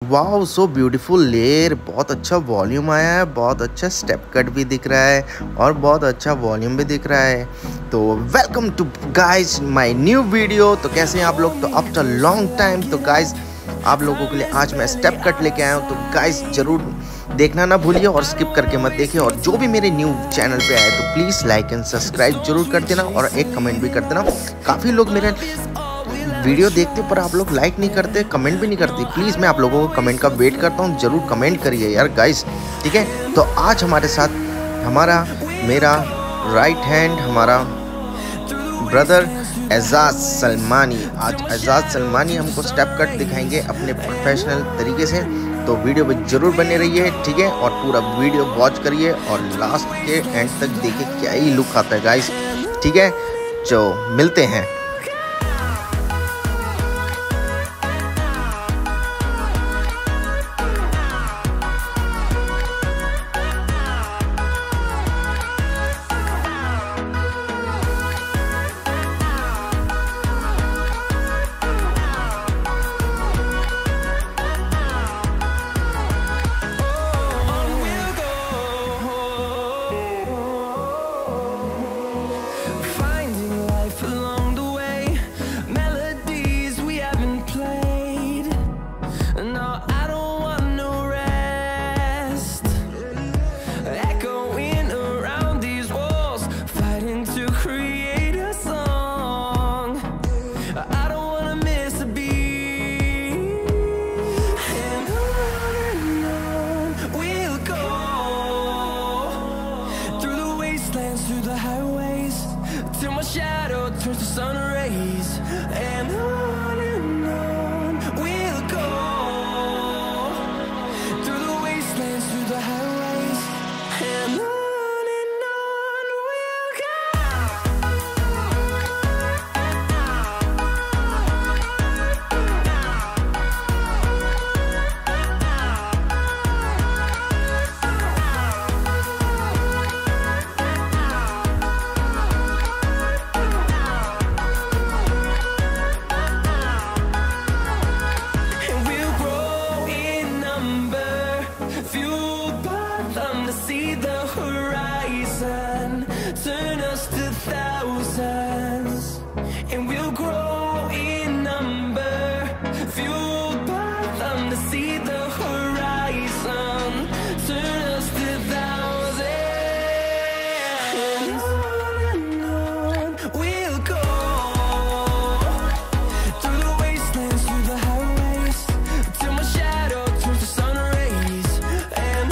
Wow so beautiful layer. बहुत अच्छा volume आया है, बहुत अच्छा स्टेप कट भी दिख रहा है और बहुत अच्छा वॉल्यूम भी दिख रहा है। तो welcome to guys my new video. तो कैसे हैं आप लोग? तो आफ्टर लॉन्ग टाइम तो गाइस आप लोगों के लिए आज मैं स्टेप कट लेके आया हूँ। तो गाइस जरूर देखना ना भूलिए और स्किप करके मत देखिए। और जो भी मेरे न्यू चैनल पे आए तो प्लीज़ लाइक एंड सब्सक्राइब जरूर कर देना और एक कमेंट भी कर देना। काफ़ी लोग मेरे वीडियो देखते पर आप लोग लाइक नहीं करते, कमेंट भी नहीं करते। प्लीज़ मैं आप लोगों को कमेंट का वेट करता हूँ, ज़रूर कमेंट करिए यार गाइस, ठीक है। तो आज हमारे साथ मेरा राइट हैंड हमारा ब्रदर एजाज सलमानी। आज एजाज सलमानी हमको स्टेप कट दिखाएंगे अपने प्रोफेशनल तरीके से। तो वीडियो में ज़रूर बने रहिए, ठीक है। और पूरा वीडियो वॉच करिए और लास्ट के एंड तक देखिए क्या ही लुक आता है गाइस, ठीक है। जो मिलते हैं। Through the highways, till my shadow turns to sun rays, and on we'll go. Through the wastelands, through the highways, and on we'll go. See the horizon, turn us to thousands, and we'll grow in number, fueled by them. To see the horizon, turn us to thousands, and on we'll go. Through the wastelands, through the highways, till my shadow turns to sun rays, and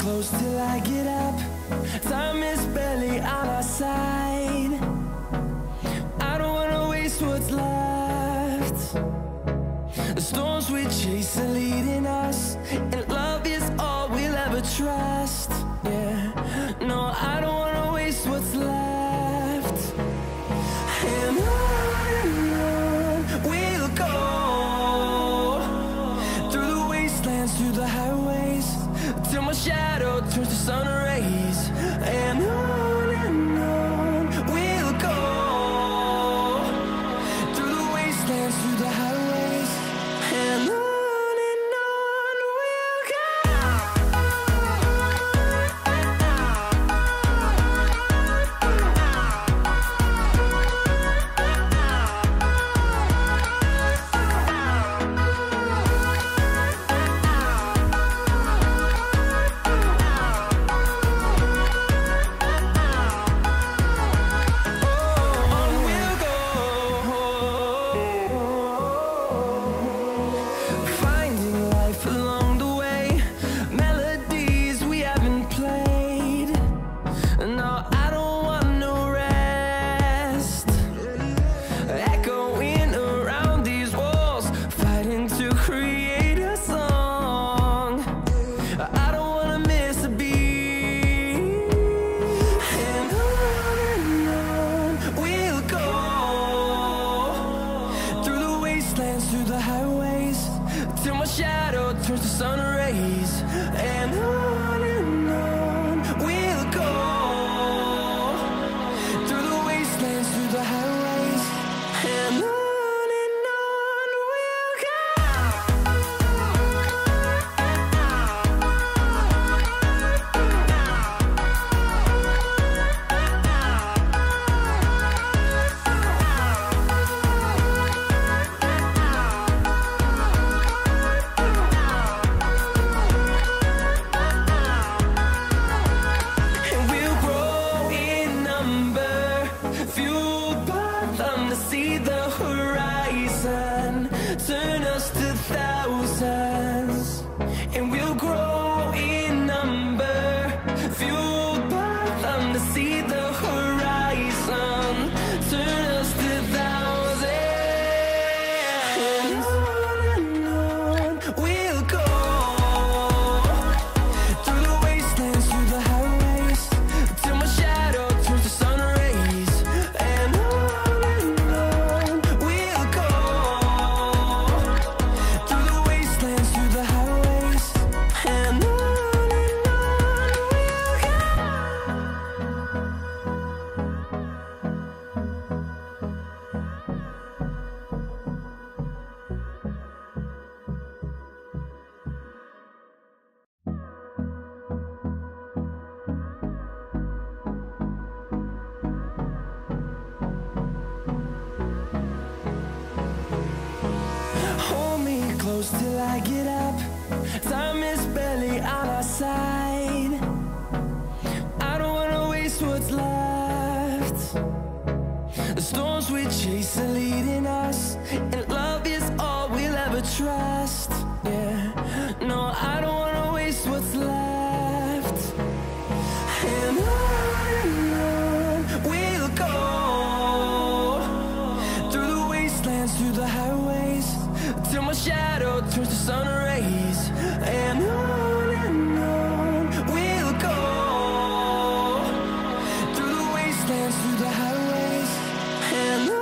close till I get up. Time is barely on our side. I don't wanna waste what's left. The storms we chase are leading us, and love is all we'll ever trust. Yeah, no, I don't wanna waste what's left. And on we'll go. Through the wastelands, through the highways, till my shadow turns to sun rays, and on we'll go. Through the wastelands, through the highways, and on we'll go. my shadow turns to sun rays. And on we'll go, through the wastelands, through the highways, and on we'll go. See the horizon, turn us to thousands, and we'll grow in number, fueled by them to see the horizon, turn us to thousands, and on we'll go, through the wastelands, through the highways, till my shadow turns to sun rays, and till I get up. Time is barely on our side. I don't wanna waste what's left. The storms we chase are leading us, and love is all we'll ever trust. Yeah, no, I don't wanna waste what's left. And on we'll go, through the wastelands, through the highways, till my shadow turns to sun rays, and on we'll go, through the wastelands, through the highways, and on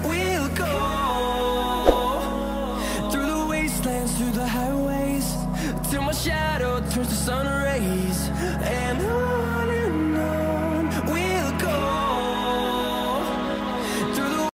we'll go. Through the highways, till my shadow turns to sun rays.